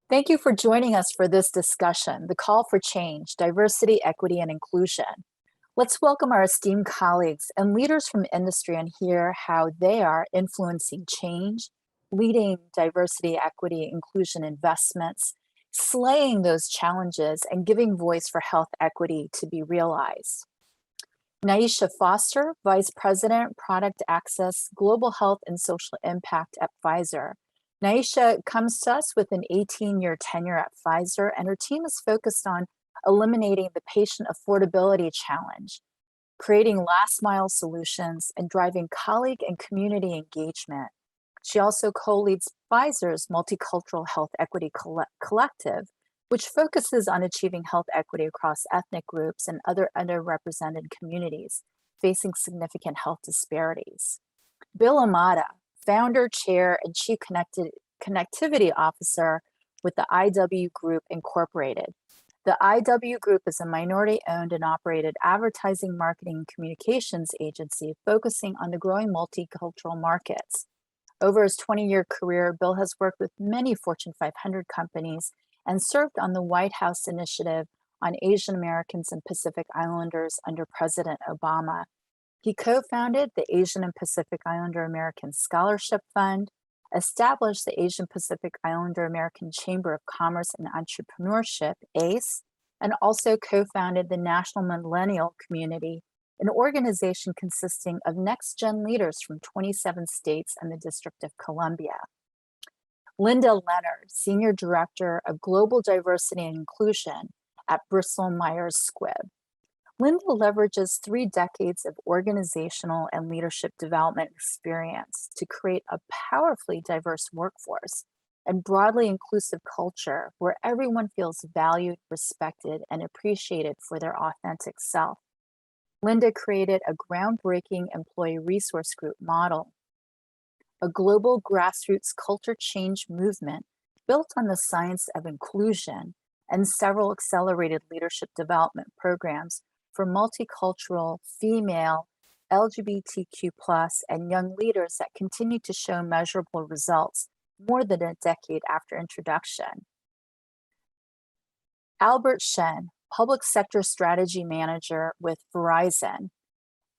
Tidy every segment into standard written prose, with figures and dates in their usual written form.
Thank you for joining us for this discussion, The Call for Change, Diversity, Equity, and Inclusion. Let's welcome our esteemed colleagues and leaders from industry and hear how they are influencing change, leading diversity, equity, inclusion investments, slaying those challenges, and giving voice for health equity to be realized. Naisha Foster, Vice President, Product Access, Global Health and Social Impact at Pfizer. Naisha comes to us with an 18-year tenure at Pfizer, and her team is focused on eliminating the patient affordability challenge, creating last-mile solutions, and driving colleague and community engagement. She also co-leads Pfizer's Multicultural Health Equity Collective, which focuses on achieving health equity across ethnic groups and other underrepresented communities facing significant health disparities. Bill Amata, founder, chair, and chief connectivity officer with the IW Group Incorporated. The IW Group is a minority-owned and operated advertising, marketing, and communications agency focusing on the growing multicultural markets. Over his 20-year career, Bill has worked with many Fortune 500 companies and served on the White House initiative on Asian Americans and Pacific Islanders under President Obama. He co-founded the Asian and Pacific Islander American Scholarship Fund, established the Asian Pacific Islander American Chamber of Commerce and Entrepreneurship, ACE, and also co-founded the National Millennial Community, an organization consisting of next-gen leaders from 27 states and the District of Columbia. Linda Leonard, Senior Director of Global Diversity and Inclusion at Bristol Myers Squibb. Linda leverages 3 decades of organizational and leadership development experience to create a powerfully diverse workforce and broadly inclusive culture where everyone feels valued, respected, and appreciated for their authentic self. Linda created a groundbreaking employee resource group model, a global grassroots culture change movement built on the science of inclusion, and several accelerated leadership development programs for multicultural, female, LGBTQ+, and young leaders that continue to show measurable results more than a decade after introduction. Albert Shen, Public Sector Strategy Manager with Verizon.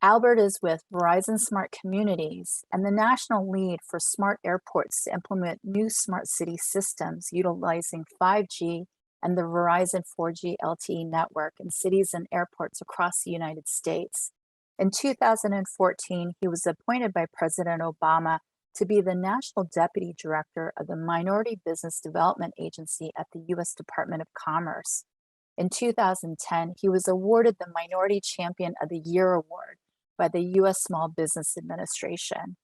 Albert is with Verizon Smart Communities and the national lead for smart airports to implement new smart city systems utilizing 5G and the Verizon 4G LTE network in cities and airports across the United States. In 2014, he was appointed by President Obama to be the National Deputy Director of the Minority Business Development Agency at the U.S. Department of Commerce. In 2010, he was awarded the Minority Champion of the Year award by the U.S. Small Business Administration.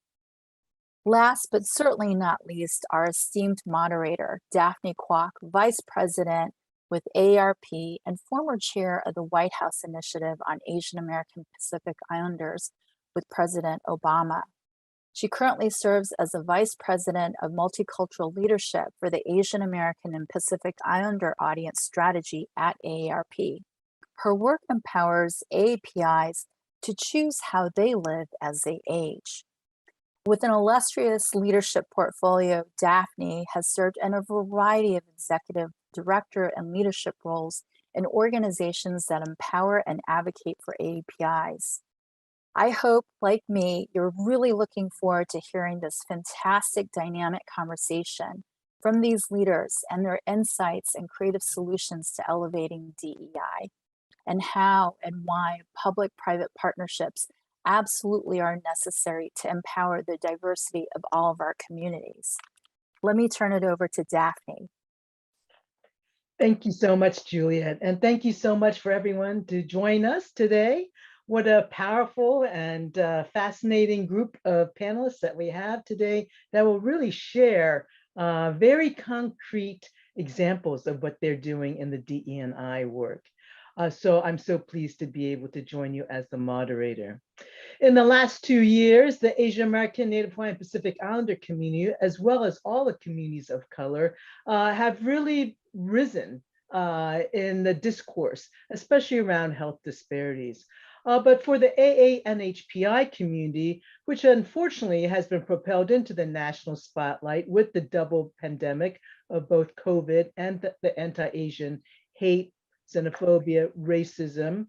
Last but certainly not least, our esteemed moderator, Daphne Kwok, Vice President with AARP and former chair of the White House Initiative on Asian American Pacific Islanders with President Obama. She currently serves as a Vice President of Multicultural Leadership for the Asian American and Pacific Islander Audience Strategy at AARP. Her work empowers AAPIs to choose how they live as they age. With an illustrious leadership portfolio, Daphne has served in a variety of executive, director, and leadership roles in organizations that empower and advocate for AAPIs. I hope, like me, you're really looking forward to hearing this fantastic dynamic conversation from these leaders and their insights and creative solutions to elevating DEI, and how and why public-private partnerships absolutely are necessary to empower the diversity of all of our communities. Let me turn it over to Daphne. Thank you so much, Juliet. And thank you so much for everyone to join us today. What a powerful and fascinating group of panelists that we have today that will really share very concrete examples of what they're doing in the DE&I work. So I'm so pleased to be able to join you as the moderator. In the last 2 years, the Asian American, Native Hawaiian, Pacific Islander community, as well as all the communities of color, have really risen in the discourse, especially around health disparities. But for the AA-NHPI community, which unfortunately has been propelled into the national spotlight with the double pandemic of both COVID and the anti-Asian hate, xenophobia, racism,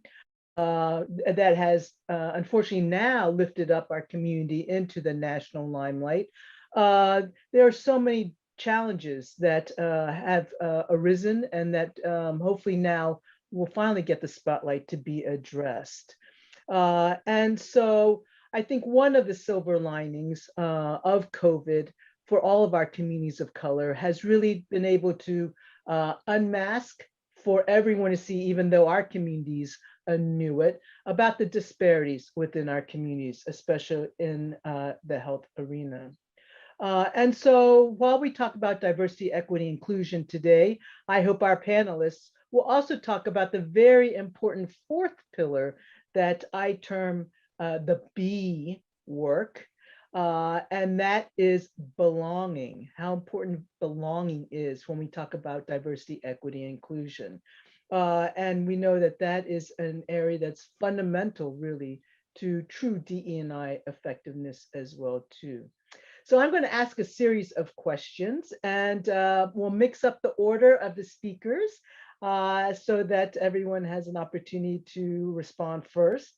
that has unfortunately now lifted up our community into the national limelight. There are so many challenges that have arisen and that hopefully now will finally get the spotlight to be addressed. And so I think one of the silver linings of COVID for all of our communities of color has really been able to unmask for everyone to see, even though our communities knew it, about the disparities within our communities, especially in the health arena. And so while we talk about diversity, equity, inclusion today, I hope our panelists will also talk about the very important fourth pillar that I term the B work, and that is belonging, how important belonging is when we talk about diversity, equity, and inclusion. And we know that that is an area that's fundamental really to true DE&I effectiveness as well too. So I'm going to ask a series of questions, and we'll mix up the order of the speakers so that everyone has an opportunity to respond first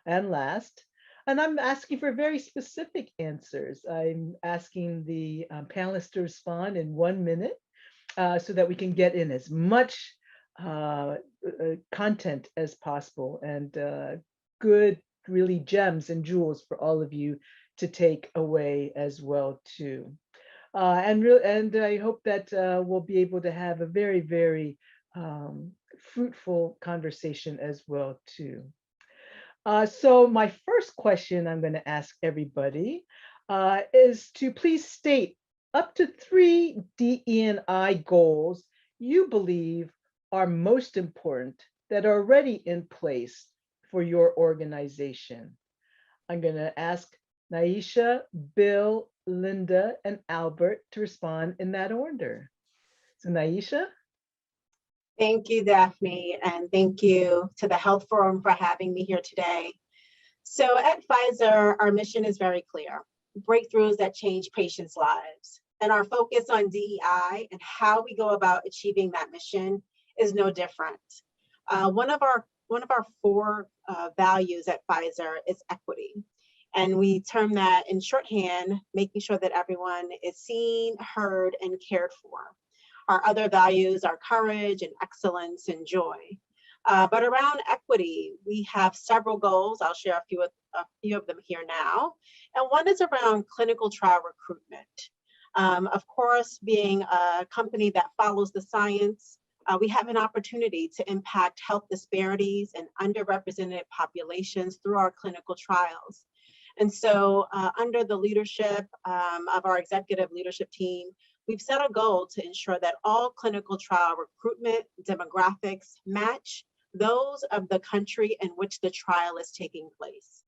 and last. And I'm asking for very specific answers. I'm asking the panelists to respond in 1 minute so that we can get in as much content as possible and good, really gems and jewels for all of you to take away as well too. And I hope that we'll be able to have a very, very fruitful conversation as well too. So my first question I'm going to ask everybody is to please state up to 3 DE&I goals you believe are most important that are already in place for your organization. I'm going to ask Naisha, Bill, Linda, and Albert to respond in that order. So Naisha? Thank you, Daphne, and thank you to the Health Forum for having me here today. So at Pfizer, our mission is very clear: breakthroughs that change patients' lives. And our focus on DEI and how we go about achieving that mission is no different. One of our 4 values at Pfizer is equity. And we term that in shorthand, making sure that everyone is seen, heard, and cared for. Our other values are courage and excellence and joy. But around equity, we have several goals. I'll share a few of them here now. And one is around clinical trial recruitment. Of course, being a company that follows the science, we have an opportunity to impact health disparities and underrepresented populations through our clinical trials. And so under the leadership of our executive leadership team, we've set a goal to ensure that all clinical trial recruitment demographics match those of the country in which the trial is taking place.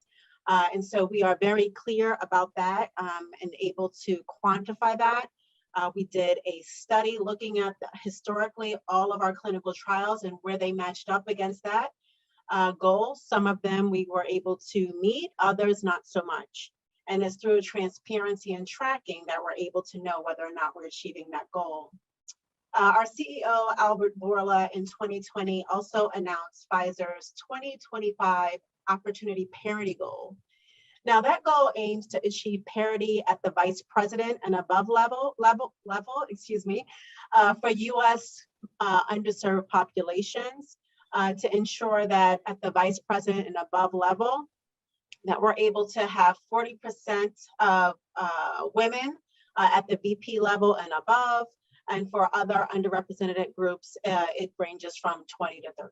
And so we are very clear about that and able to quantify that. We did a study looking at historically all of our clinical trials and where they matched up against that goal. Some of them we were able to meet, others not so much. And it's through transparency and tracking that we're able to know whether or not we're achieving that goal. Our CEO, Albert Bourla, in 2020 also announced Pfizer's 2025 Opportunity Parity Goal. Now that goal aims to achieve parity at the vice president and above level, for US underserved populations to ensure that at the vice president and above level, that we're able to have 40% of women at the VP level and above. And for other underrepresented groups, it ranges from 20 to 30%.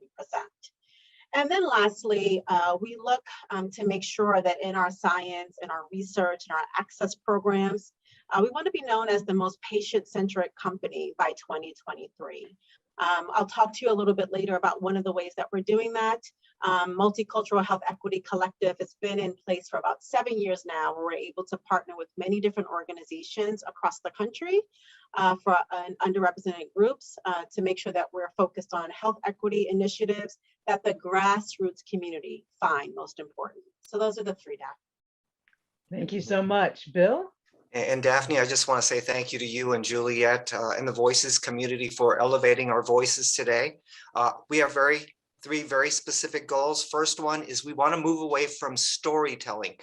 And then lastly, we look to make sure that in our science and our research and our access programs, we want to be known as the most patient-centric company by 2023. I'll talk to you a little bit later about one of the ways that we're doing that. Multicultural Health Equity Collective has been in place for about 7 years now, where we're able to partner with many different organizations across the country for underrepresented groups to make sure that we're focused on health equity initiatives that the grassroots community find most important. So those are the three, Daphne. Thank you so much. Bill? And Daphne, I just want to say thank you to you and Juliet and the Voices community for elevating our voices today. We have three very specific goals. First one is we want to move away from storytelling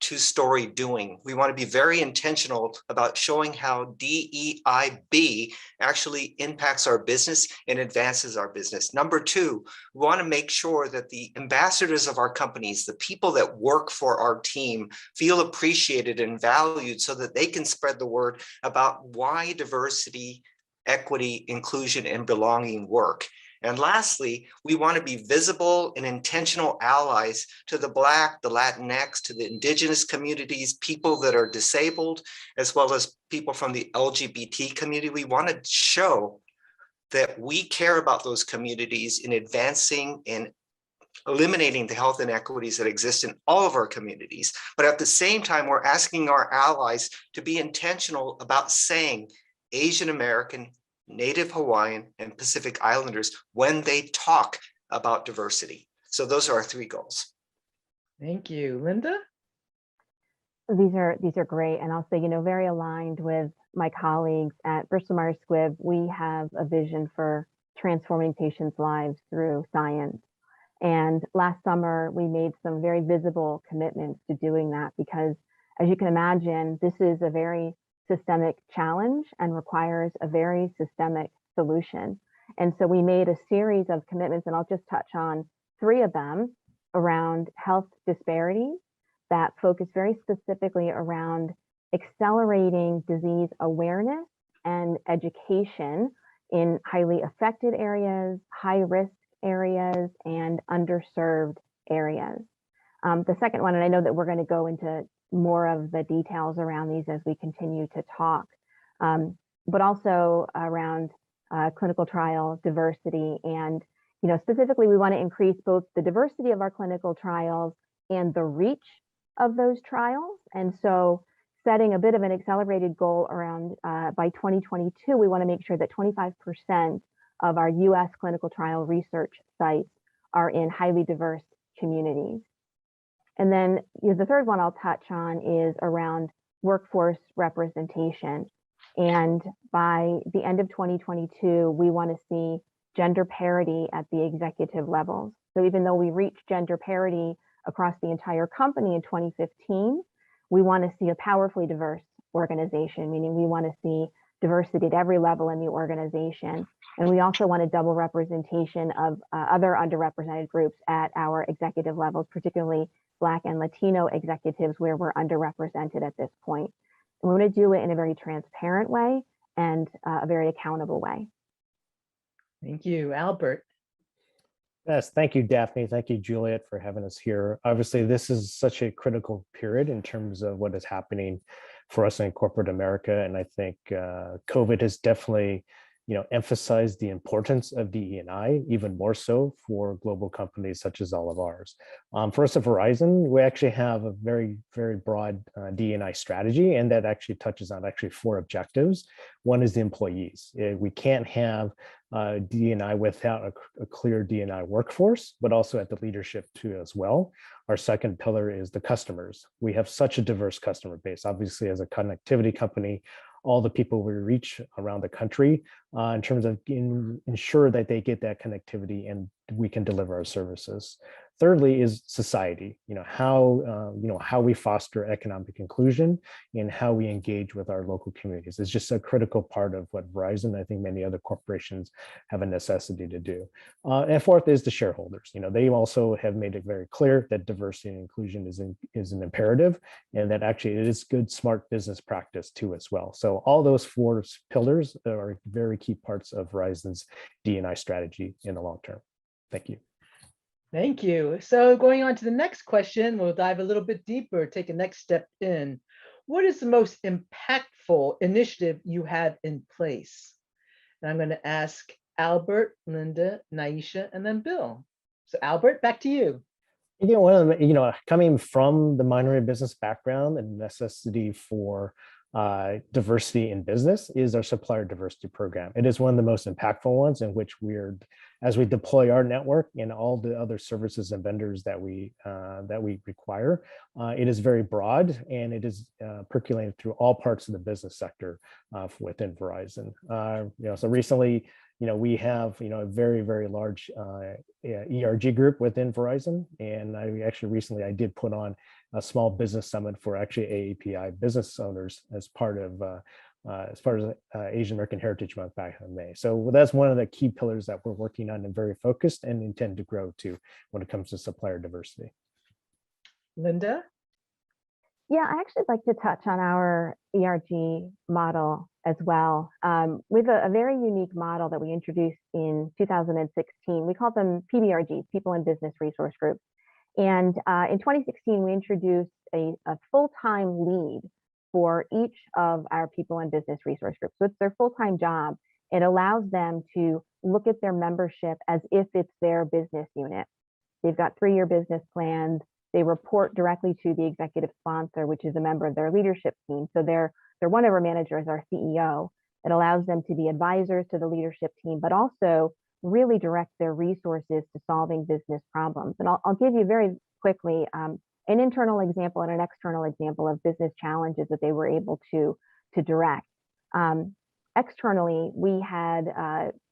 to story doing. We want to be very intentional about showing how DEIB actually impacts our business and advances our business. Number two, we want to make sure that the ambassadors of our companies, the people that work for our team, feel appreciated and valued so that they can spread the word about why diversity, equity, inclusion, and belonging work. And lastly, we want to be visible and intentional allies to the Black, the Latinx, to the Indigenous communities, people that are disabled, as well as people from the LGBT community. We want to show that we care about those communities in advancing and eliminating the health inequities that exist in all of our communities. But at the same time, we're asking our allies to be intentional about saying Asian American, Native Hawaiian, and Pacific Islanders when they talk about diversity. So those are our three goals. Thank you. Linda? These are great. And I'll say, very aligned with my colleagues at Bristol Myers Squibb. We have a vision for transforming patients' lives through science. And last summer, we made some very visible commitments to doing that because, as you can imagine, this is a very systemic challenge and requires a very systemic solution. And so we made a series of commitments, and I'll just touch on three of them around health disparities that focus very specifically around accelerating disease awareness and education in highly affected areas, high risk areas, and underserved areas. The second one, and I know that we're going to go into more of the details around these as we continue to talk, but also around clinical trial diversity. And, specifically, we want to increase both the diversity of our clinical trials and the reach of those trials. And so setting a bit of an accelerated goal around by 2022, we want to make sure that 25% of our US clinical trial research sites are in highly diverse communities. And then the third one I'll touch on is around workforce representation. And by the end of 2022, we want to see gender parity at the executive levels. So even though we reached gender parity across the entire company in 2015, we want to see a powerfully diverse organization, meaning we want to see diversity at every level in the organization. And we also want a double representation of other underrepresented groups at our executive levels, particularly Black and Latino executives where we're underrepresented at this point. And we want to do it in a very transparent way and a very accountable way. Thank you. Albert? Yes, thank you, Daphne. Thank you, Juliet, for having us here. Obviously, this is such a critical period in terms of what is happening for us in corporate America. And I think COVID has definitely emphasized the importance of DE&I even more so for global companies such as all of ours. For us at Verizon, we actually have a very, very broad DE&I strategy, and that actually touches on four objectives. One is the employees. We can't have DE&I without a clear DE&I workforce, but also at the leadership too as well. Our second pillar is the customers. We have such a diverse customer base. Obviously, as a connectivity company, all the people we reach around the country in terms of ensure that they get that connectivity and we can deliver our services. Thirdly is society, how we foster economic inclusion and how we engage with our local communities. It's just a critical part of what Verizon, I think many other corporations have a necessity to do. And fourth is the shareholders. They also have made it very clear that diversity and inclusion is an imperative, and that actually it is good, smart business practice too as well. So all those four pillars are very key parts of Verizon's D&I strategy in the long term. Thank you. Thank you. So going on to the next question, we'll dive a little bit deeper, take a next step in. What is the most impactful initiative you have in place? And I'm going to ask Albert, Linda, Naisha, and then Bill. So Albert, back to you. One of the, coming from the minority business background, and necessity for diversity in business is our supplier diversity program. It is one of the most impactful ones in which as we deploy our network and all the other services and vendors that we require, it is very broad, and it is percolating through all parts of the business sector within Verizon. So recently, we have, a very, very large ERG group within Verizon. And I did put on a small business summit for actually AAPI business owners as part of Asian American Heritage Month back in May. So that's one of the key pillars that we're working on and very focused and intend to grow to when it comes to supplier diversity. Linda? Yeah, I actually like to touch on our ERG model as well. We have a very unique model that we introduced in 2016. We call them PBRGs, People in Business Resource Groups. And in 2016, we introduced a full-time lead for each of our People in Business Resource Groups. So it's their full-time job. It allows them to look at their membership as if it's their business unit. They've got 3-year business plans. They report directly to the executive sponsor, which is a member of their leadership team. So they're one of our managers, our CEO. It allows them to be advisors to the leadership team, but also really direct their resources to solving business problems. And I'll give you very quickly an internal example and an external example of business challenges that they were able to direct. Externally, we had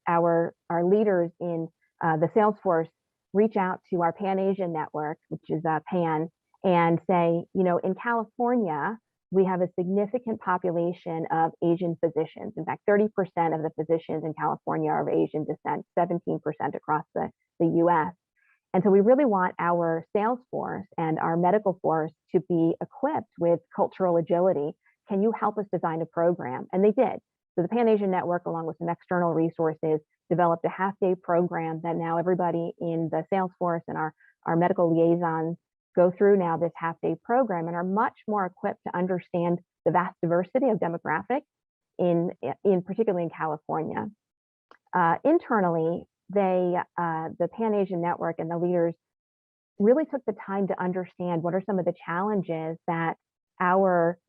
our leaders in the Salesforce reach out to our Pan-Asian network, which is PAN, and say, in California, we have a significant population of Asian physicians. In fact, 30% of the physicians in California are of Asian descent, 17% across the US. And so we really want our sales force and our medical force to be equipped with cultural agility. Can you help us design a program? And they did. So the Pan-Asian Network, along with some external resources, developed a half-day program that now everybody in the sales force and our medical liaisons go through now this half-day program and are much more equipped to understand the vast diversity of demographics in particularly in California. Internally, the Pan-Asian Network and the leaders really took the time to understand what are some of the challenges that our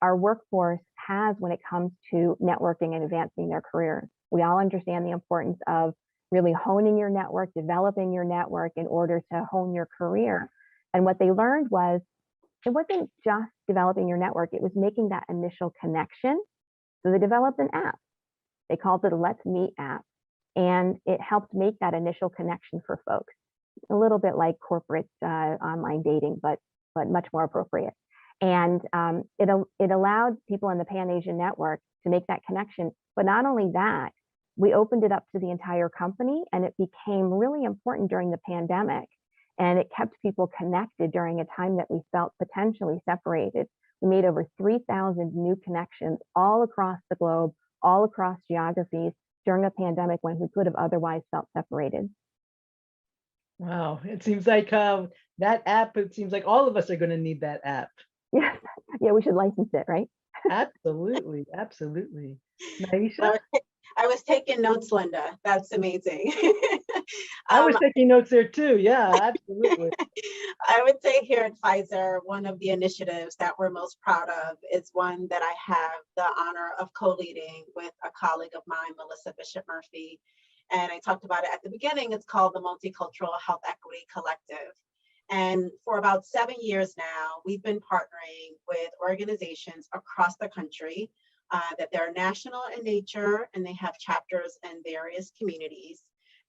workforce has when it comes to networking and advancing their careers. We all understand the importance of really honing your network, developing your network in order to hone your career. And what they learned was it wasn't just developing your network, it was making that initial connection. So they developed an app. They called it a Let's Meet app. And it helped make that initial connection for folks. A little bit like corporate online dating, but much more appropriate. And it allowed people in the Pan-Asian Network to make that connection. But not only that, we opened it up to the entire company, and it became really important during the pandemic. And it kept people connected during a time that we felt potentially separated. We made over 3,000 new connections all across the globe, all across geographies during a pandemic when we could have otherwise felt separated. Wow, it seems like that app, it seems like all of us are going to need that app. Yes, yeah, we should license it, right? Absolutely, absolutely. Naisha? I was taking notes, Linda. That's amazing. I was taking notes there too. Yeah, absolutely. I would say here at Pfizer, one of the initiatives that we're most proud of is one that I have the honor of co-leading with a colleague of mine, Melissa Bishop Murphy. And I talked about it at the beginning. It's called the Multicultural Health Equity Collective. And for about 7 years now, we've been partnering with organizations across the country that they're national in nature, and they have chapters in various communities.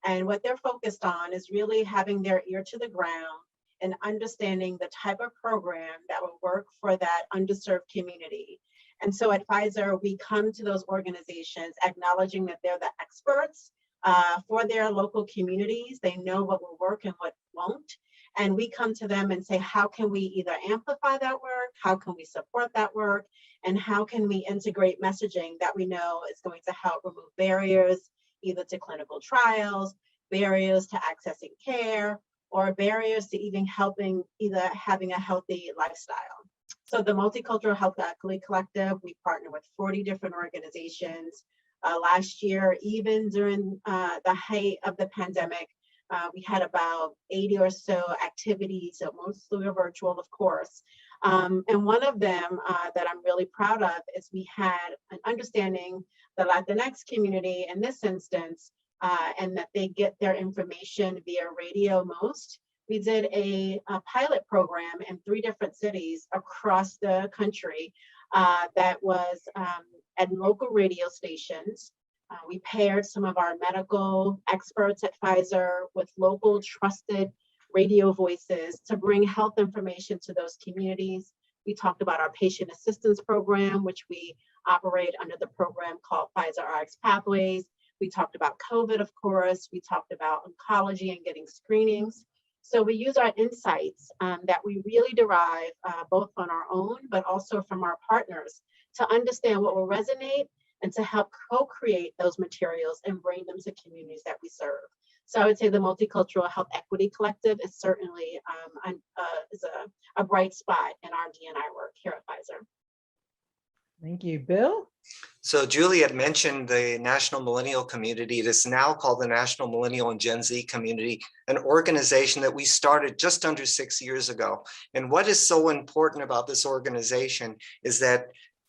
And what they're focused on is really having their ear to the ground and understanding the type of program that will work for that underserved community. And so at Pfizer, we come to those organizations acknowledging that they're the experts for their local communities. They know what will work and what won't. And we come to them and say, how can we either amplify that work? How can we support that work? And how can we integrate messaging that we know is going to help remove barriers, either to clinical trials, barriers to accessing care, or barriers to even having a healthy lifestyle. So the Multicultural Health Equity Collective, we partner with 40 different organizations Last year, even during the height of the pandemic, we had about 80 or so activities, so mostly virtual, of course. And one of them that I'm really proud of is we had an understanding the Latinx community in this instance, and that they get their information via radio most. We did a pilot program in 3 different cities across the country that was at local radio stations. We paired some of our medical experts at Pfizer with local trusted radio voices to bring health information to those communities. We talked about our patient assistance program, which we operate under the program called Pfizer RX Pathways. We talked about COVID, of course. We talked about oncology and getting screenings. So we use our insights that we really derive both on our own, but also from our partners to understand what will resonate and to help co-create those materials and bring them to communities that we serve. So I would say the Multicultural Health Equity Collective is certainly a bright spot in our D&I work here at Pfizer. Thank you, Bill. So Juliet mentioned the National Millennial Community. It is now called the National Millennial and Gen Z Community, an organization that we started just under 6 years ago. And what is so important about this organization is that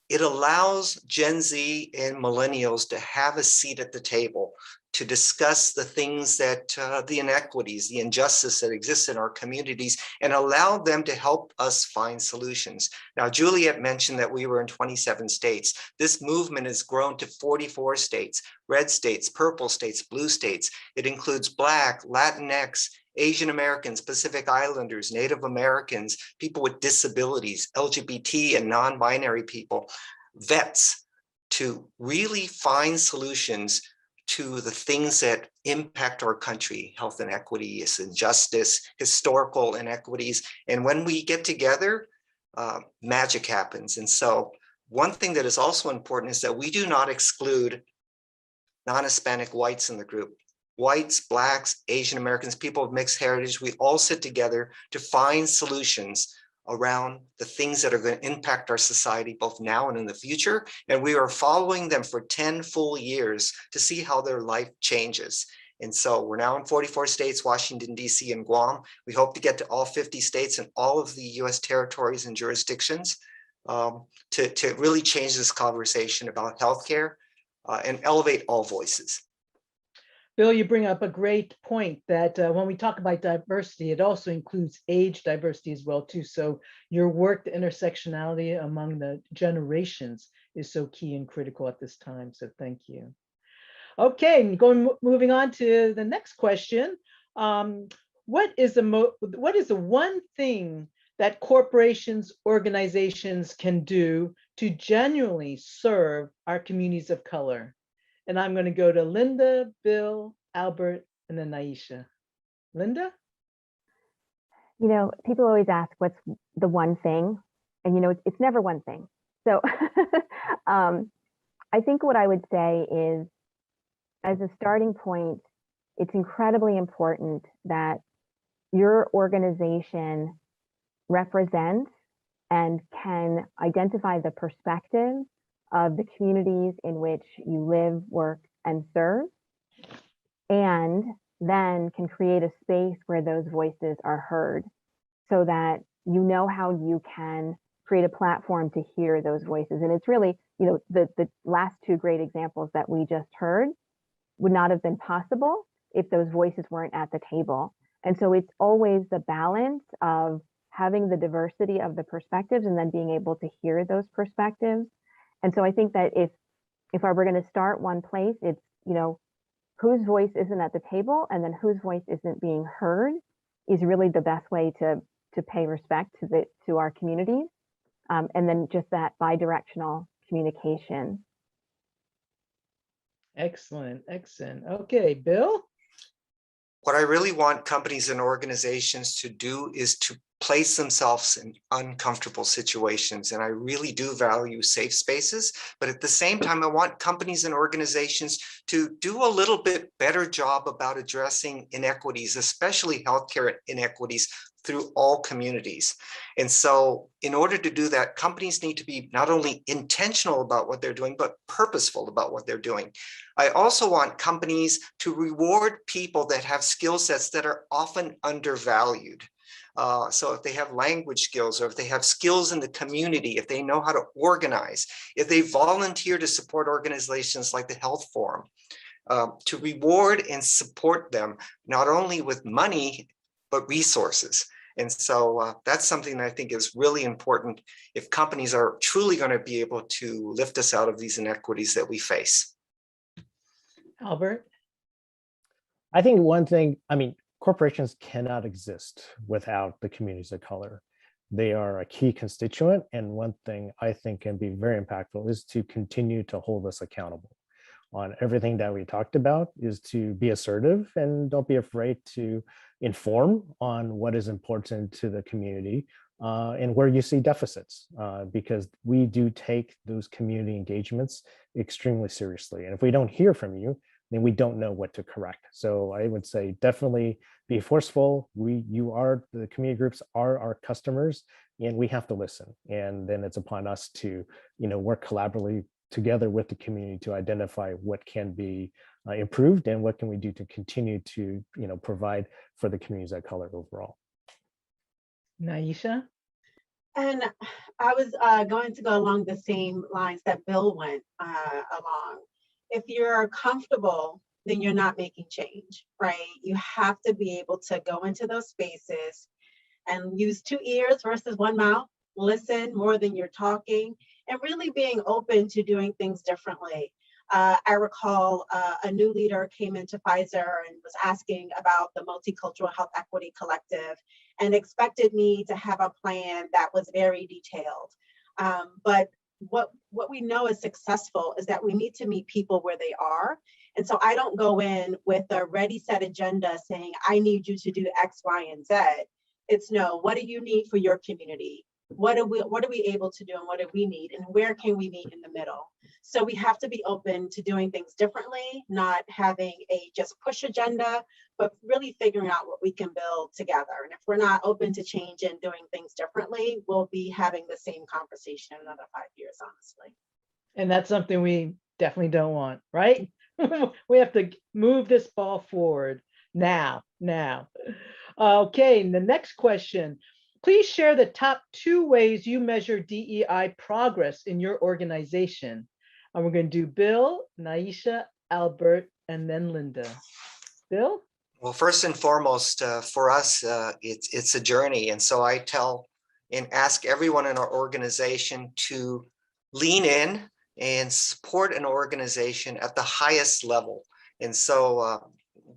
it allows Gen Z and millennials to have a seat at the table to discuss the things that the inequities, the injustice that exists in our communities, and allow them to help us find solutions. Now, Juliet mentioned that we were in 27 states. This movement has grown to 44 states, red states, purple states, blue states. It includes Black, Latinx, Asian Americans, Pacific Islanders, Native Americans, people with disabilities, LGBT and non-binary people, vets, to really find solutions to the things that impact our country, health inequities, injustice, historical inequities. And when we get together, magic happens. And so one thing that is also important is that we do not exclude non-Hispanic whites in the group. Whites, Blacks, Asian Americans, people of mixed heritage, we all sit together to find solutions around the things that are going to impact our society both now and in the future. And we are following them for 10 full years to see how their life changes. And so we're now in 44 states, Washington, D.C. and Guam. We hope to get to all 50 states and all of the US territories and jurisdictions to really change this conversation about healthcare and elevate all voices. Bill, you bring up a great point that when we talk about diversity, it also includes age diversity as well too. So your work, the intersectionality among the generations is so key and critical at this time. So thank you. Okay, moving on to the next question. What is the one thing that corporations, organizations can do to genuinely serve our communities of color? And I'm going to go to Linda, Bill, Albert, and then Naisha. Linda? You know, people always ask what's the one thing, and you know, it's never one thing. So I think what I would say is, as a starting point, it's incredibly important that your organization represents and can identify the perspective of the communities in which you live, work, and serve, and then can create a space where those voices are heard so that you know how you can create a platform to hear those voices. And it's really, you know, the last two great examples that we just heard would not have been possible if those voices weren't at the table. And so it's always the balance of having the diversity of the perspectives and then being able to hear those perspectives. And so I think that if I were going to start one place, it's, you know, whose voice isn't at the table and then whose voice isn't being heard is really the best way to pay respect to our communities. And then just that bi-directional communication. Excellent, excellent. Okay, Bill? What I really want companies and organizations to do is to place themselves in uncomfortable situations. And I really do value safe spaces, but at the same time, I want companies and organizations to do a little bit better job about addressing inequities, especially healthcare inequities through all communities. And so in order to do that, companies need to be not only intentional about what they're doing, but purposeful about what they're doing. I also want companies to reward people that have skill sets that are often undervalued. So if they have language skills, or if they have skills in the community, if they know how to organize, if they volunteer to support organizations like the Health Forum, to reward and support them, not only with money, but resources. And so that's something that I think is really important if companies are truly going to be able to lift us out of these inequities that we face. Albert? I think one thing, I mean, corporations cannot exist without the communities of color. They are a key constituent. And one thing I think can be very impactful is to continue to hold us accountable on everything that we talked about, is to be assertive and don't be afraid to inform on what is important to the community and where you see deficits, because we do take those community engagements extremely seriously. And if we don't hear from you, then we don't know what to correct. So I would say definitely be forceful. The community groups are our customers, and we have to listen. And then it's upon us to, work collaboratively together with the community to identify what can be improved and what can we do to continue to, provide for the communities of color overall. Naisha? And I was going to go along the same lines that Bill went along. If you're comfortable, then you're not making change, right? You have to be able to go into those spaces and use 2 ears versus 1 mouth, listen more than you're talking, and really being open to doing things differently. I recall a new leader came into Pfizer and was asking about the Multicultural Health Equity Collective and expected me to have a plan that was very detailed. But what we know is successful is that we need to meet people where they are. And so I don't go in with a ready set agenda saying, I need you to do X, Y, and Z. It's no, what do you need for your community? What are we able to do, and what do we need, and where can we meet in the middle? So we have to be open to doing things differently, not having a just push agenda, but really figuring out what we can build together. And if we're not open to change and doing things differently, we'll be having the same conversation in another 5 years, honestly. And that's something we definitely don't want, right? We have to move this ball forward now. Okay, and the next question. Please share the top 2 ways you measure DEI progress in your organization. And we're going to do Bill, Naisha, Albert, and then Linda. Bill? Well, first and foremost, for us, it's a journey. And so I tell and ask everyone in our organization to lean in and support an organization at the highest level. And so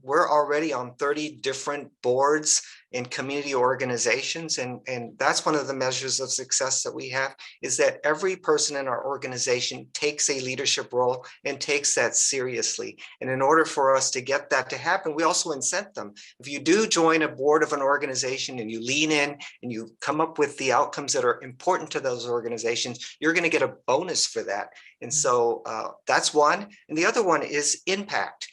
we're already on 30 different boards in community organizations. And that's one of the measures of success that we have, is that every person in our organization takes a leadership role and takes that seriously. And in order for us to get that to happen, we also incent them. If you do join a board of an organization and you lean in and you come up with the outcomes that are important to those organizations, you're going to get a bonus for that. And so that's one. And the other one is impact.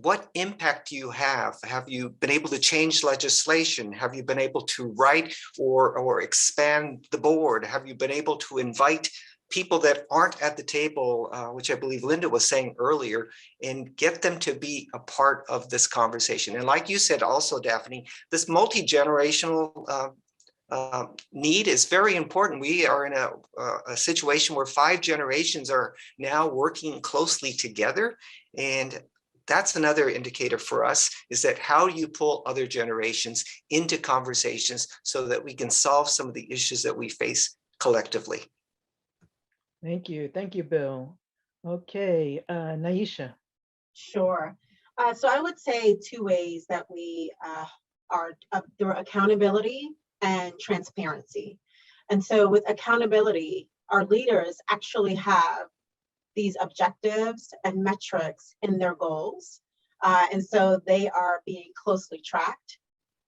What impact do you have? Have you been able to change legislation? Have you been able to write or expand the board? Have you been able to invite people that aren't at the table, which I believe Linda was saying earlier, and get them to be a part of this conversation? And like you said also, Daphne, this multi-generational need is very important. We are in a situation where 5 generations are now working closely together. And that's another indicator for us, is that how do you pull other generations into conversations so that we can solve some of the issues that we face collectively. Thank you, Bill. Okay, Naisha. Sure. So I would say 2 ways that we are through accountability and transparency. And so with accountability, our leaders actually have these objectives and metrics in their goals. And so they are being closely tracked.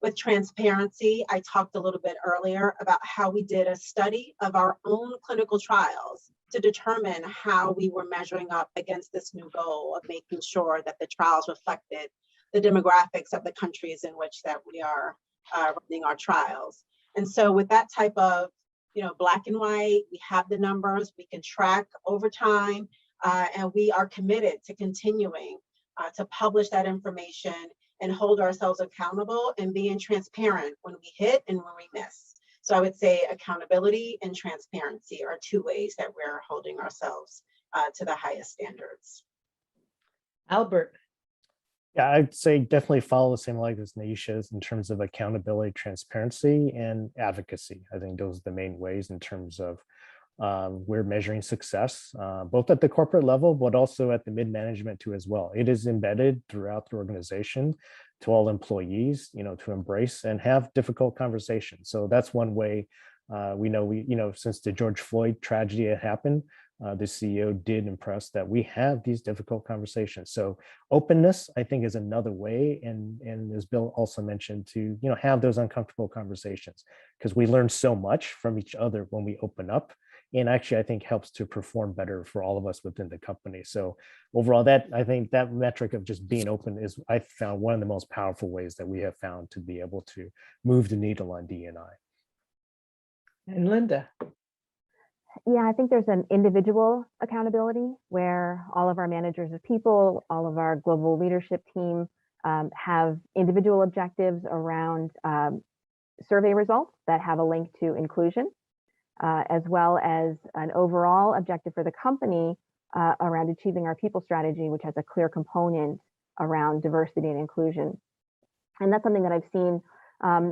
With transparency, I talked a little bit earlier about how we did a study of our own clinical trials to determine how we were measuring up against this new goal of making sure that the trials reflected the demographics of the countries in which that we are running our trials. And so with that type of, black and white, we have the numbers, we can track over time, and we are committed to continuing to publish that information and hold ourselves accountable and being transparent when we hit and when we miss. So I would say accountability and transparency are two ways that we're holding ourselves to the highest standards. Albert. Yeah, I'd say definitely follow the same line as Naisha's in terms of accountability, transparency, and advocacy. I think those are the main ways in terms of we're measuring success, both at the corporate level, but also at the mid-management too as well. It is embedded throughout the organization to all employees, to embrace and have difficult conversations. So that's one way we know, since the George Floyd tragedy had happened, the CEO did impress that we have these difficult conversations. So openness, I think, is another way. And as Bill also mentioned, to have those uncomfortable conversations, because we learn so much from each other when we open up. And actually, I think helps to perform better for all of us within the company. So overall, I think that metric of just being open is, I found, one of the most powerful ways that we have found to be able to move the needle on D&I. And Linda. Yeah, I think there's an individual accountability where all of our managers of people, all of our global leadership team have individual objectives around survey results that have a link to inclusion, as well as an overall objective for the company around achieving our people strategy, which has a clear component around diversity and inclusion. And that's something that I've seen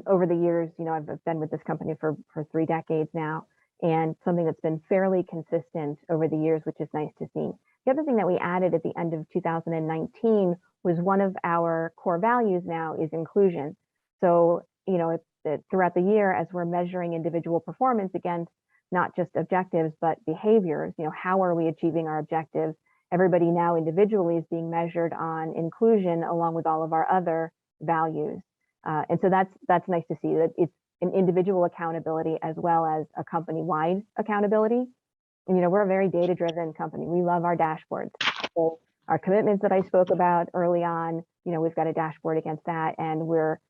over the years. I've been with this company for 3 decades now, and something that's been fairly consistent over the years, which is nice to see. The other thing that we added at the end of 2019 was one of our core values now is inclusion. So, throughout the year, as we're measuring individual performance against not just objectives, but behaviors, how are we achieving our objectives? Everybody now individually is being measured on inclusion along with all of our other values. And so that's nice to see that it's an individual accountability as well as a company-wide accountability. And, we're a very data-driven company. We love our dashboards. So our commitments that I spoke about early on, we've got a dashboard against that, and we're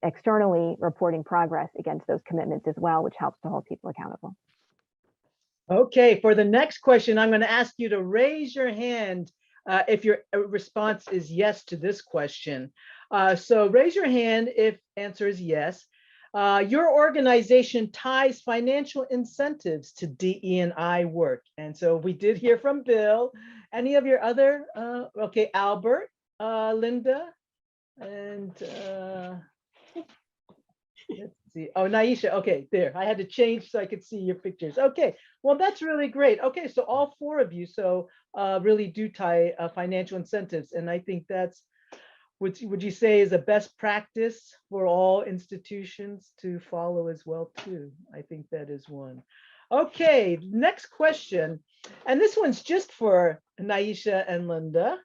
externally reporting progress against those commitments as well, which helps to hold people accountable. Okay, for the next question, I'm going to ask you to raise your hand if your response is yes to this question. So raise your hand if answer is yes. Your organization ties financial incentives to DE&I work. And so we did hear from Bill. Any of your other, okay, Albert, Linda, and let's see. Oh, Naisha. Okay, there. I had to change so I could see your pictures. Okay, well, that's really great. Okay, so all 4 of you really do tie financial incentives. And I think that's, would you say, is a best practice for all institutions to follow as well too? I think that is one. Okay, next question. And this one's just for Naisha and Linda.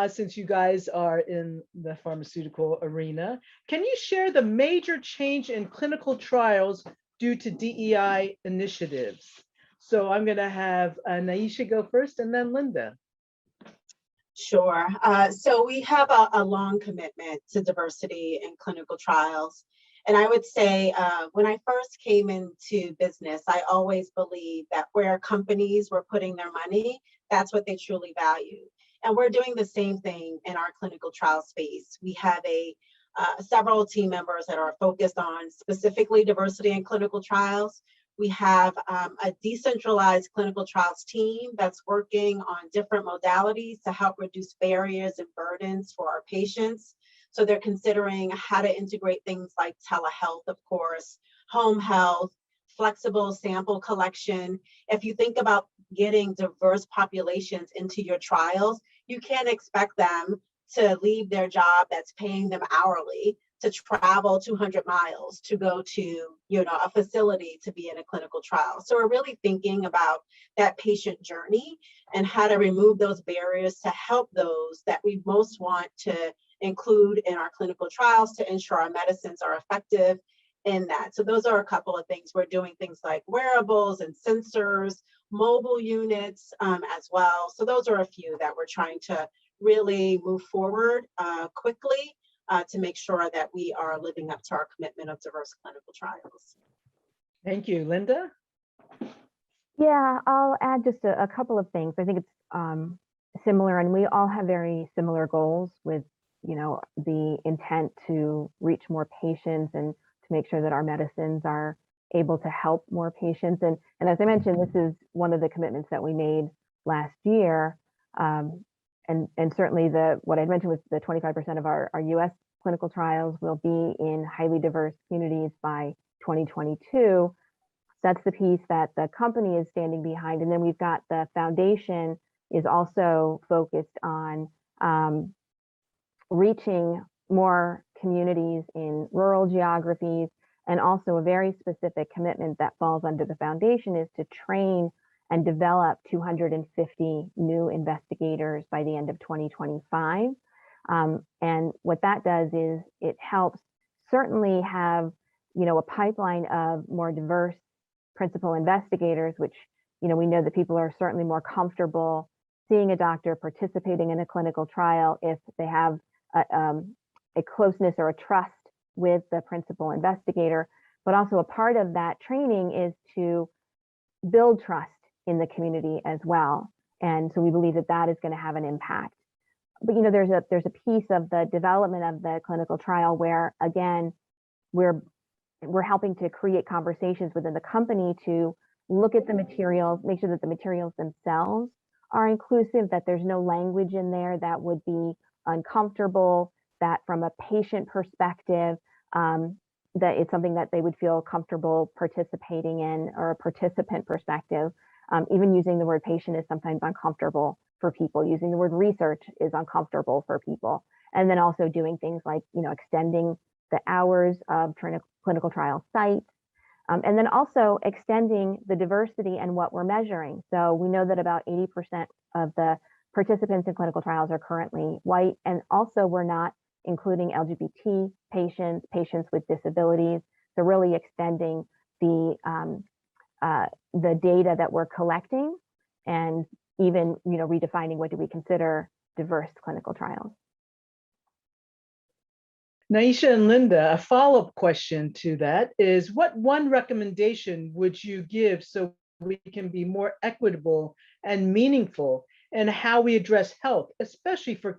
Since you guys are in the pharmaceutical arena, can you share the major change in clinical trials due to DEI initiatives? So I'm going to have Naisha go first and then Linda. Sure. So we have a long commitment to diversity in clinical trials. And I would say when I first came into business, I always believed that where companies were putting their money, that's what they truly value. And we're doing the same thing in our clinical trial space. We have several team members that are focused on specifically diversity in clinical trials. We have a decentralized clinical trials team that's working on different modalities to help reduce barriers and burdens for our patients. So they're considering how to integrate things like telehealth, of course, home health, flexible sample collection. If you think about getting diverse populations into your trials, you can't expect them to leave their job that's paying them hourly to travel 200 miles to go to, a facility to be in a clinical trial. So we're really thinking about that patient journey and how to remove those barriers to help those that we most want to include in our clinical trials to ensure our medicines are effective in that. So those are a couple of things. We're doing things like wearables and sensors, mobile units as well. So those are a few that we're trying to really move forward quickly to make sure that we are living up to our commitment of diverse clinical trials. Thank you. Linda? Yeah, I'll add just a couple of things. I think it's similar, and we all have very similar goals with, you know, the intent to reach more patients and to make sure that our medicines are able to help more patients. And as I mentioned, this is one of the commitments that we made last year. And certainly what I mentioned was the 25% of our US clinical trials will be in highly diverse communities by 2022. That's the piece that the company is standing behind. And then we've got the foundation is also focused on reaching more communities in rural geographies, and also a very specific commitment that falls under the foundation is to train and develop 250 new investigators by the end of 2025. And what that does is it helps certainly have, you know, a pipeline of more diverse principal investigators, which, you know, we know that people are certainly more comfortable seeing a doctor, participating in a clinical trial if they have a closeness or a trust with the principal investigator. But also a part of that training is to build trust in the community as well. And so we believe that that is going to have an impact. But, you know, there's a piece of the development of the clinical trial where, again, we're helping to create conversations within the company to look at the materials, make sure that the materials themselves are inclusive, that there's no language in there that would be uncomfortable, that from a patient perspective, that it's something that they would feel comfortable participating in, or a participant perspective. Even using the word patient is sometimes uncomfortable for people. Using the word research is uncomfortable for people. And then also doing things like, you know, extending the hours of clinical trial sites, and then also extending the diversity and what we're measuring. So we know that about 80% of the participants in clinical trials are currently white, and also we're not including LGBT patients, patients with disabilities. So really extending the data that we're collecting, and even, you know, redefining what do we consider diverse clinical trials. Naisha and Linda, a follow-up question to that is, what one recommendation would you give so we can be more equitable and meaningful in how we address health, especially for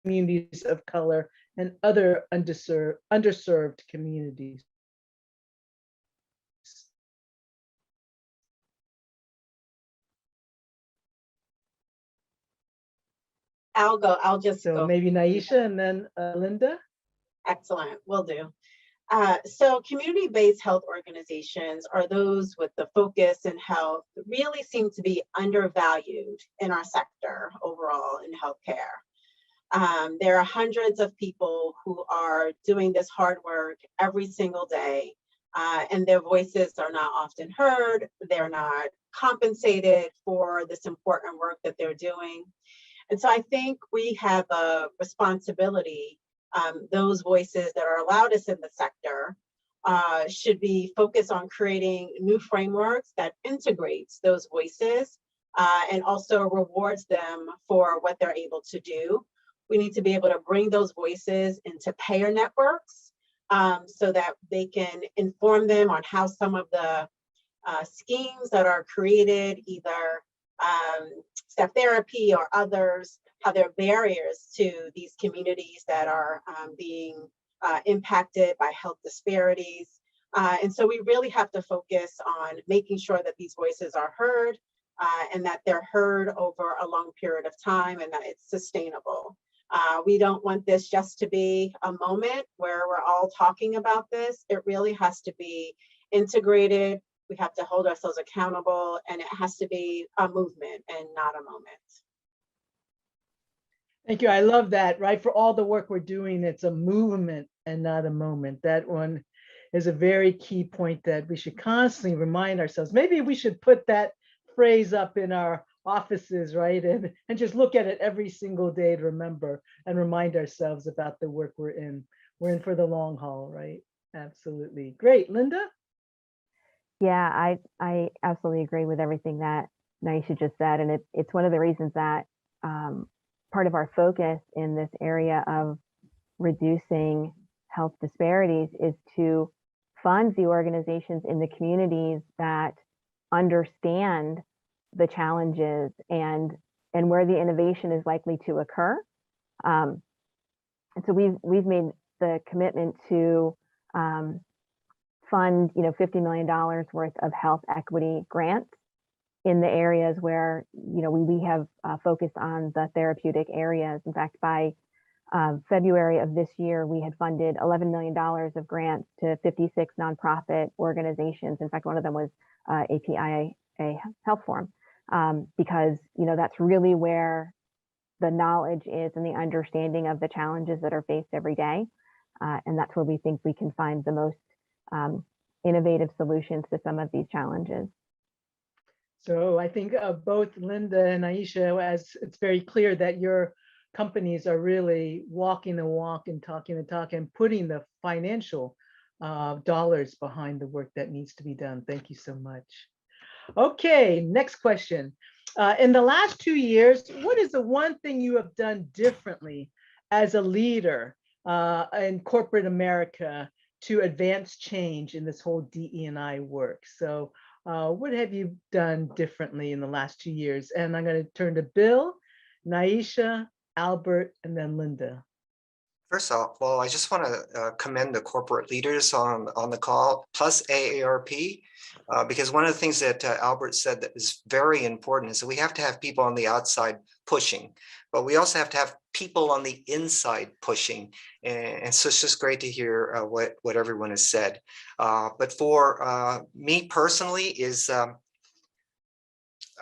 communities of color and other underserved communities? I'll just So go. maybe Naisha and then Linda. Excellent, will do. So community-based health organizations are those with the focus in health that really seem to be undervalued in our sector overall in healthcare. There are hundreds of people who are doing this hard work every single day, and their voices are not often heard. They're not compensated for this important work that they're doing. And so I think we have a responsibility. Those voices that are loudest in the sector should be focused on creating new frameworks that integrates those voices and also rewards them for what they're able to do. We need to be able to bring those voices into payer networks so that they can inform them on how some of the schemes that are created, either step therapy or others, how there are barriers to these communities that are being impacted by health disparities. And so we really have to focus on making sure that these voices are heard and that they're heard over a long period of time and that it's sustainable. We don't want this just to be a moment where we're all talking about this. It really has to be integrated. We have to hold ourselves accountable, and it has to be a movement and not a moment. Thank you. I love that, right? For all the work we're doing, it's a movement and not a moment. That one is a very key point that we should constantly remind ourselves. Maybe we should put that phrase up in our offices, right? And just look at it every single day to remember and remind ourselves about the work we're in. We're in for the long haul, right? Absolutely. Great. Linda? Yeah, I absolutely agree with everything that Naisha just said. And it's one of the reasons that part of our focus in this area of reducing health disparities is to fund the organizations in the communities that understand the challenges and where the innovation is likely to occur. And so we've made the commitment to fund, $50 million worth of health equity grants in the areas where, we have focused on the therapeutic areas. In fact, by February of this year, we had funded $11 million of grants to 56 nonprofit organizations. In fact, one of them was APIA Health Forum, because, that's really where the knowledge is and the understanding of the challenges that are faced every day. And that's where we think we can find the most innovative solutions to some of these challenges. So I think both Linda and Aisha, as it's very clear that your companies are really walking the walk and talking the talk and putting the financial dollars behind the work that needs to be done. Thank you so much. Okay, next question. In the last 2 years, what is the one thing you have done differently as a leader in corporate America to advance change in this whole DE&I work? So what have you done differently in the last 2 years? And I'm going to turn to Bill, Naisha, Albert, and then Linda. First off, well, I just want to commend the corporate leaders on the call, plus AARP, because one of the things that Albert said that is very important is that we have to have people on the outside pushing, but we also have to have people on the inside pushing. And so it's just great to hear what everyone has said. But for me personally is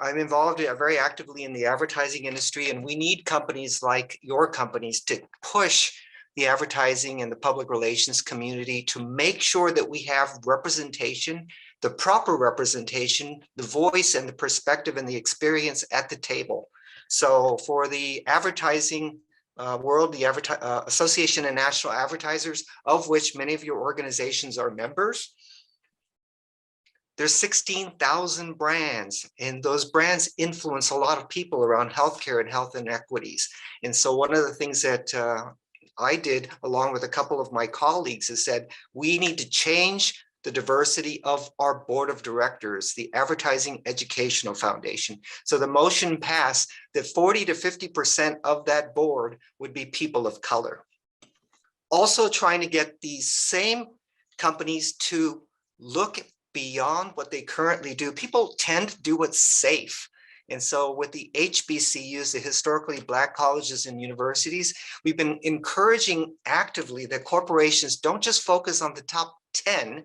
I'm involved very actively in the advertising industry, and we need companies like your companies to push the advertising and the public relations community to make sure that we have representation, the proper representation, the voice and the perspective and the experience at the table. So for the advertising world, the Association of National Advertisers, of which many of your organizations are members, there's 16,000 brands, and those brands influence a lot of people around healthcare and health inequities. And so one of the things that I did, along with a couple of my colleagues, is said, we need to change the diversity of our board of directors, the Advertising Educational Foundation. So the motion passed that 40 to 50% of that board would be people of color. Also trying to get these same companies to look beyond what they currently do. People tend to do what's safe. And so with the HBCUs, the historically Black colleges and universities, we've been encouraging actively that corporations don't just focus on the top 10,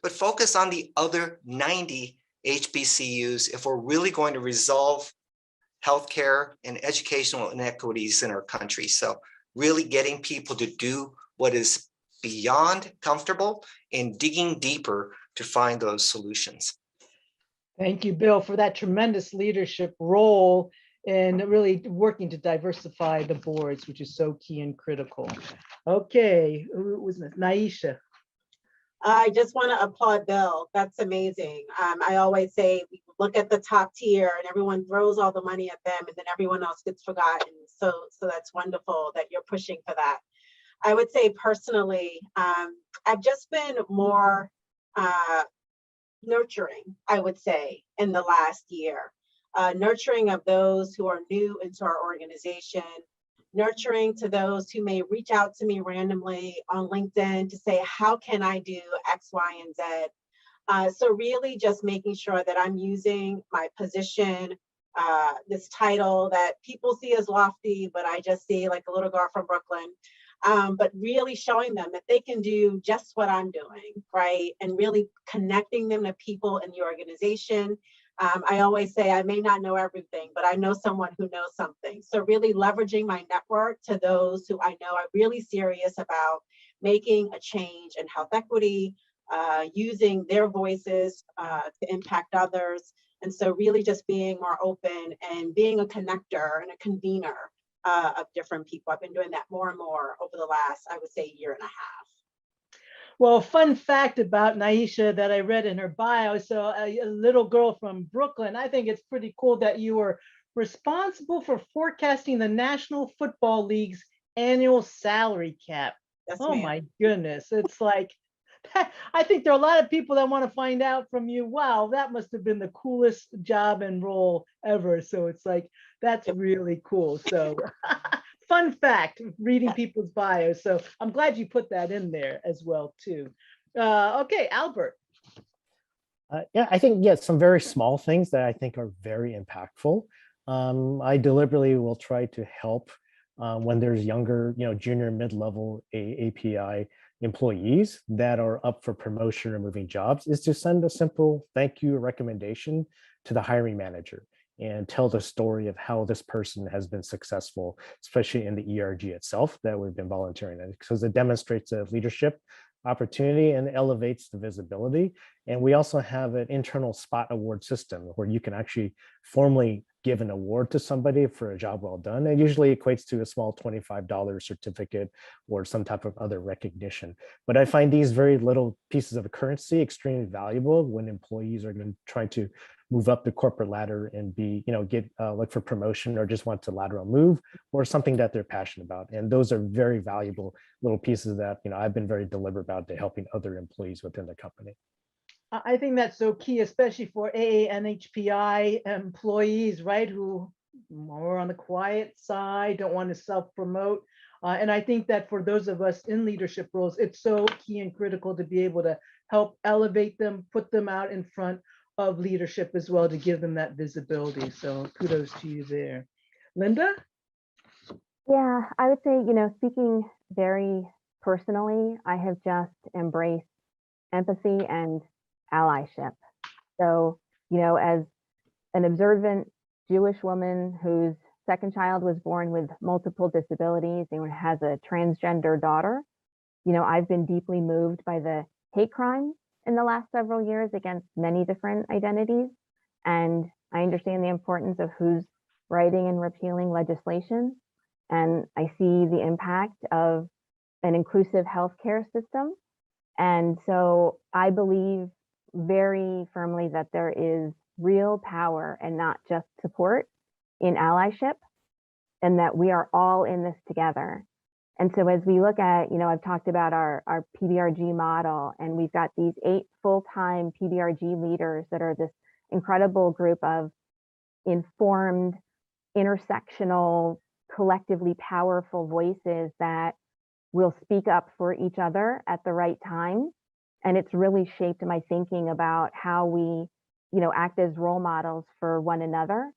but focus on the other 90 HBCUs if we're really going to resolve healthcare and educational inequities in our country. So really getting people to do what is beyond comfortable and digging deeper to find those solutions. Thank you, Bill, for that tremendous leadership role in really working to diversify the boards, which is so key and critical. Okay, who was this? Naisha. I just want to applaud Bill. That's amazing. I always say, we look at the top tier and everyone throws all the money at them and then everyone else gets forgotten. So that's wonderful that you're pushing for that. I would say personally, I've just been more nurturing, I would say, in the last year. Nurturing of those who are new into our organization, nurturing to those who may reach out to me randomly on LinkedIn to say, how can I do X, Y, and Z? So really just making sure that I'm using my position, this title that people see as lofty, but I just see like a little girl from Brooklyn. But really showing them that they can do just what I'm doing, right? And really connecting them to people in the organization. I always say I may not know everything, but I know someone who knows something. So really leveraging my network to those who I know are really serious about making a change in health equity, using their voices to impact others. And so really just being more open and being a connector and a convener of different people. I've been doing that more and more over the last, I would say, year and a half. Well, fun fact about Naisha that I read in her bio. So a little girl from Brooklyn, I think it's pretty cool that you were responsible for forecasting the National Football League's annual salary cap. Yes, Oh ma'am. my goodness. It's like, I think there are a lot of people that want to find out from you, wow, that must have been the coolest job and role ever. So it's like, that's really cool. So fun fact, reading people's bios. So I'm glad you put that in there as well too. Okay, Albert. Yeah, I think, yes, some very small things that I think are very impactful. I deliberately will try to help when there's younger, junior, mid-level API employees that are up for promotion or moving jobs, is to send a simple thank you recommendation to the hiring manager and tell the story of how this person has been successful, especially in the ERG itself that we've been volunteering in, because it demonstrates a leadership opportunity and elevates the visibility. And we also have an internal spot award system where you can actually formally give an award to somebody for a job well done. It usually equates to a small $25 certificate or some type of other recognition. But I find these very little pieces of currency extremely valuable when employees are going to try to move up the corporate ladder and be, get look for promotion or just want to lateral move or something that they're passionate about. And those are very valuable little pieces that, I've been very deliberate about to helping other employees within the company. I think that's so key, especially for AANHPI employees, right? Who are more on the quiet side, don't want to self-promote. And I think that for those of us in leadership roles, it's so key and critical to be able to help elevate them, put them out in front of leadership as well, to give them that visibility. So kudos to you there. Linda? Yeah, I would say, speaking very personally, I have just embraced empathy and allyship. So, as an observant Jewish woman whose second child was born with multiple disabilities and has a transgender daughter, I've been deeply moved by the hate crimes in the last several years against many different identities. And I understand the importance of who's writing and repealing legislation. And I see the impact of an inclusive healthcare system. And so I believe very firmly that there is real power and not just support in allyship, and that we are all in this together. And so as we look at, I've talked about our PBRG model, and we've got these 8 full-time PBRG leaders that are this incredible group of informed, intersectional, collectively powerful voices that will speak up for each other at the right time. And it's really shaped my thinking about how we, act as role models for one another.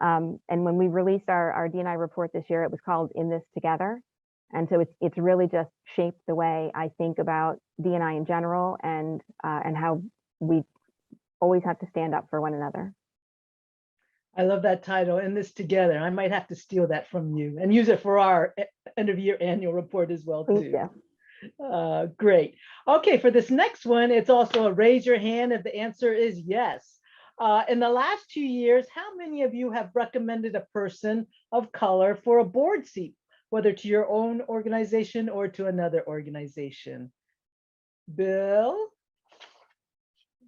And when we released our D&I report this year, it was called In This Together. And so it's really just shaped the way I think about D&I in general, and how we always have to stand up for one another. I love that title, In This Together. I might have to steal that from you and use it for our end of year annual report as well too. Thank you. Great. Okay, for this next one, it's also a raise your hand if the answer is yes. In the last 2 years, how many of you have recommended a person of color for a board seat, whether to your own organization or to another organization? Bill?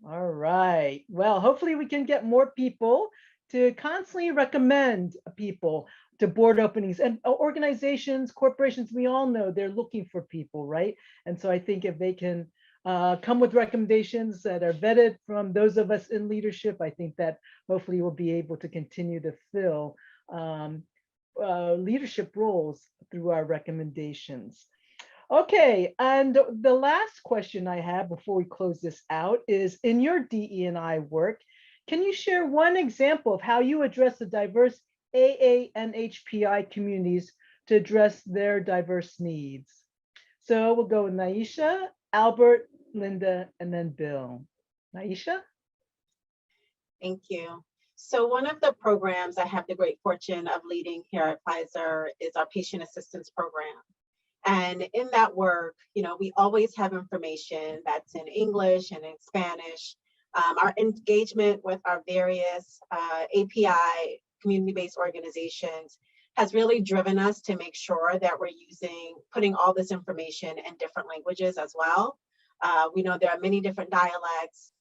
All right. Well, hopefully we can get more people to constantly recommend people to board openings, and organizations, corporations, we all know they're looking for people, right? And so I think if they can come with recommendations that are vetted from those of us in leadership, I think that hopefully we'll be able to continue to fill leadership roles through our recommendations. Okay, and the last question I have before we close this out is, in your DE&I work, can you share one example of how you address the diverse AANHPI communities to address their diverse needs? So we'll go with Naisha, Albert, Linda, and then Bill. Naisha? Thank you. So one of the programs I have the great fortune of leading here at Pfizer is our patient assistance program. And in that work, we always have information that's in English and in Spanish Our engagement with our various API community-based organizations has really driven us to make sure that we're putting all this information in different languages as well. We know there are many different dialects,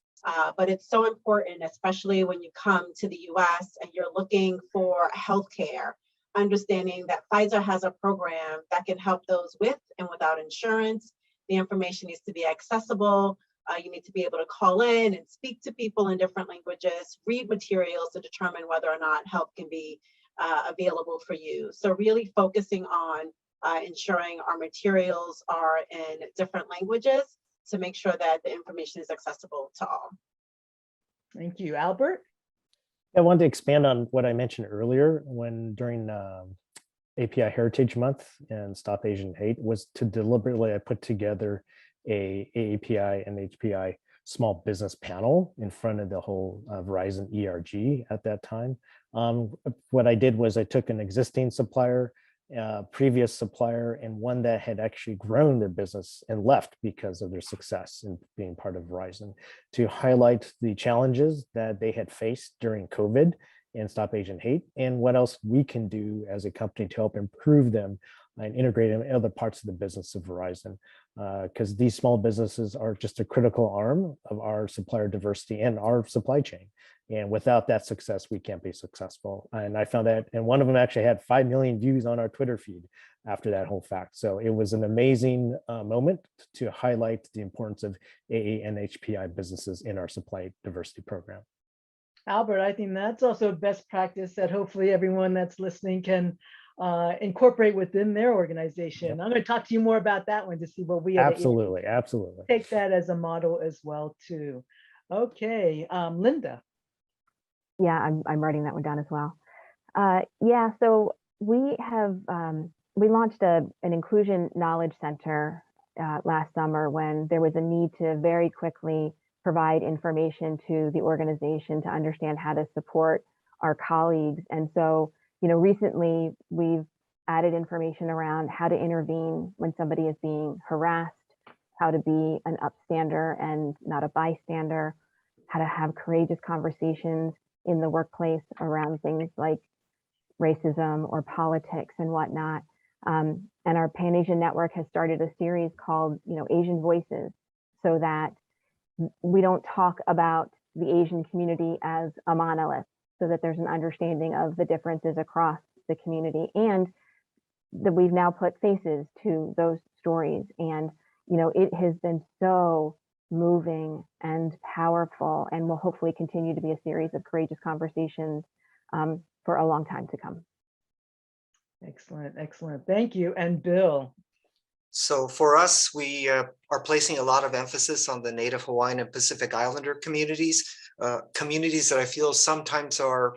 but it's so important, especially when you come to the US and you're looking for healthcare, understanding that Pfizer has a program that can help those with and without insurance. The information needs to be accessible. You need to be able to call in and speak to people in different languages, read materials to determine whether or not help can be available for you. So really focusing on ensuring our materials are in different languages to make sure that the information is accessible to all. Thank you. Albert? I wanted to expand on what I mentioned earlier during API Heritage Month and Stop Asian Hate was to deliberately I put together a API and HPI small business panel in front of the whole Verizon ERG at that time. What I did was I took an existing supplier, previous supplier, and one that had actually grown their business and left because of their success in being part of Verizon, to highlight the challenges that they had faced during COVID and Stop Asian Hate, and what else we can do as a company to help improve them and integrate them in other parts of the business of Verizon. Because these small businesses are just a critical arm of our supplier diversity and our supply chain. And without that success, we can't be successful. And I found that, and one of them actually had 5 million views on our Twitter feed after that whole fact. So it was an amazing moment to highlight the importance of AA and HPI businesses in our supply diversity program. Albert, I think that's also best practice that hopefully everyone that's listening can incorporate within their organization. Yep. I'm going to talk to you more about that one to see what we Absolutely. take that as a model as well too. Okay, Linda. Yeah, I'm writing that one down as well. Yeah, so we have we launched an inclusion knowledge center last summer when there was a need to very quickly provide information to the organization to understand how to support our colleagues. And so, you know, recently we've added information around how to intervene when somebody is being harassed, how to be an upstander and not a bystander, how to have courageous conversations in the workplace around things like racism or politics and whatnot. And our Pan Asian Network has started a series called, you know, Asian Voices, so that we don't talk about the Asian community as a monolith, so that there's an understanding of the differences across the community, and that we've now put faces to those stories. And, you know, it has been so moving and powerful, and will hopefully continue to be a series of courageous conversations for a long time to come. Excellent, excellent. Thank you. And Bill. So for us, we are placing a lot of emphasis on the Native Hawaiian and Pacific Islander communities, communities that I feel sometimes are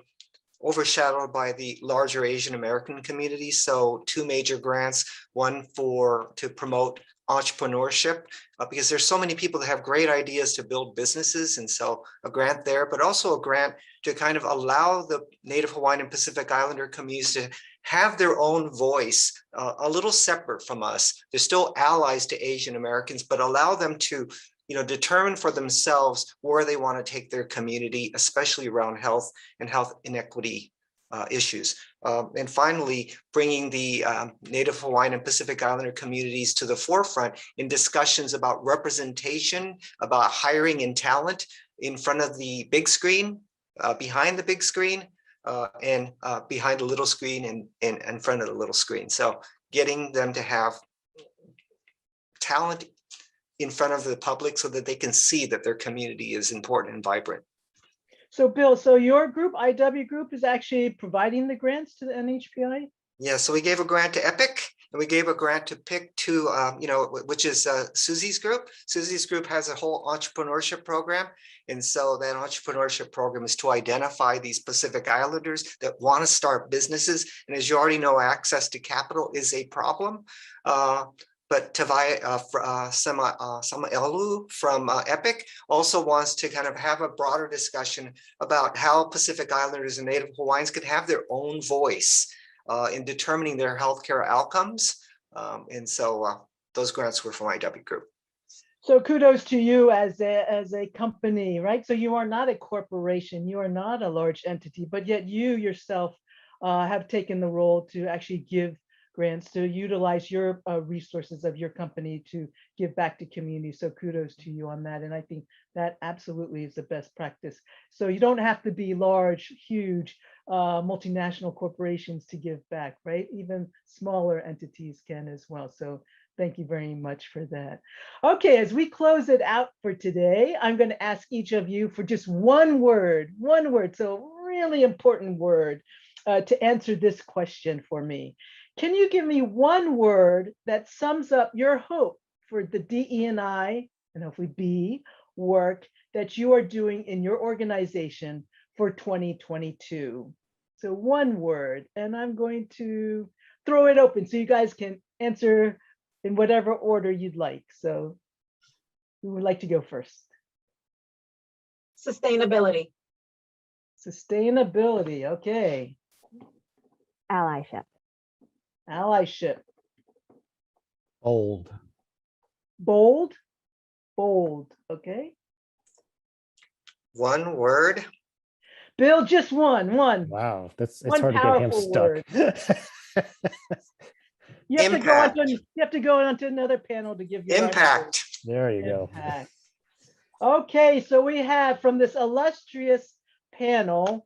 overshadowed by the larger Asian American community. So 2 major grants, one to promote entrepreneurship, because there's so many people that have great ideas to build businesses, and so a grant there, but also a grant to kind of allow the Native Hawaiian and Pacific Islander communities to have their own voice, a little separate from us. They're still allies to Asian Americans, but allow them to, you know, determine for themselves where they want to take their community, especially around health and health inequity issues. And finally, bringing the Native Hawaiian and Pacific Islander communities to the forefront in discussions about representation, about hiring and talent in front of the big screen, behind the big screen, and behind the little screen and in front of the little screen. So getting them to have talent in front of the public so that they can see that their community is important and vibrant. So Bill, so your group, IW Group, is actually providing the grants to the NHPI? Yeah, so we gave a grant to Epic, and we gave a grant to Pick to, you know, which is Susie's group. Susie's group has a whole entrepreneurship program. And so that entrepreneurship program is to identify these Pacific Islanders that want to start businesses. And as you already know, access to capital is a problem. But Tavai Samaelu from Epic also wants to kind of have a broader discussion about how Pacific Islanders and Native Hawaiians could have their own voice in determining their healthcare outcomes. And so those grants were from IW Group. So kudos to you as a company, right? So you are not a corporation, you are not a large entity, but yet you yourself have taken the role to actually give grants, to utilize your resources of your company to give back to community. So kudos to you on that. And I think that absolutely is the best practice. So you don't have to be large, huge multinational corporations to give back, right? Even smaller entities can as well. So thank you very much for that. Okay, as we close it out for today, I'm going to ask each of you for just one word, so really important word to answer this question for me. Can you give me one word that sums up your hope for the DE&I and hopefully B work that you are doing in your organization for 2022? So one word, and I'm going to throw it open so you guys can answer in whatever order you'd like. So who would like to go first? Sustainability. Sustainability, okay. Allyship. Allyship. Bold. Bold. Bold, okay. One word. Bill, just one. Wow, it's One hard to get him powerful stuck. word. You have to go on to another panel to give your Impact. There you go. impact. Okay, so we have from this illustrious panel,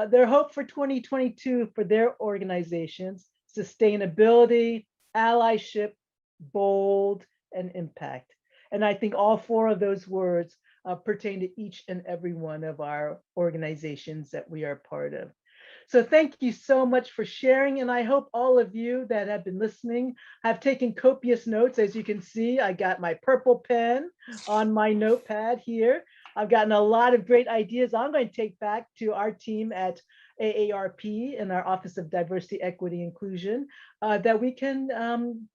their hope for 2022 for their organizations: sustainability, allyship, bold, and impact. And I think all four of those words pertain to each and every one of our organizations that we are part of. So thank you so much for sharing. And I hope all of you that have been listening have taken copious notes. As you can see, I got my purple pen on my notepad here. I've gotten a lot of great ideas I'm going to take back to our team at AARP in our Office of Diversity, Equity, Inclusion that we can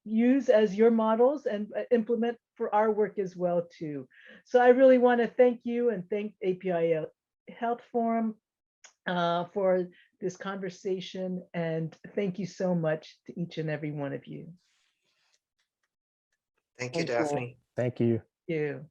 use as your models and implement for our work as well too. So I really want to thank you and thank API Health Forum for this conversation, and thank you so much to each and every one of you. Thank you, Thank you. Daphne. Thank you. Thank you.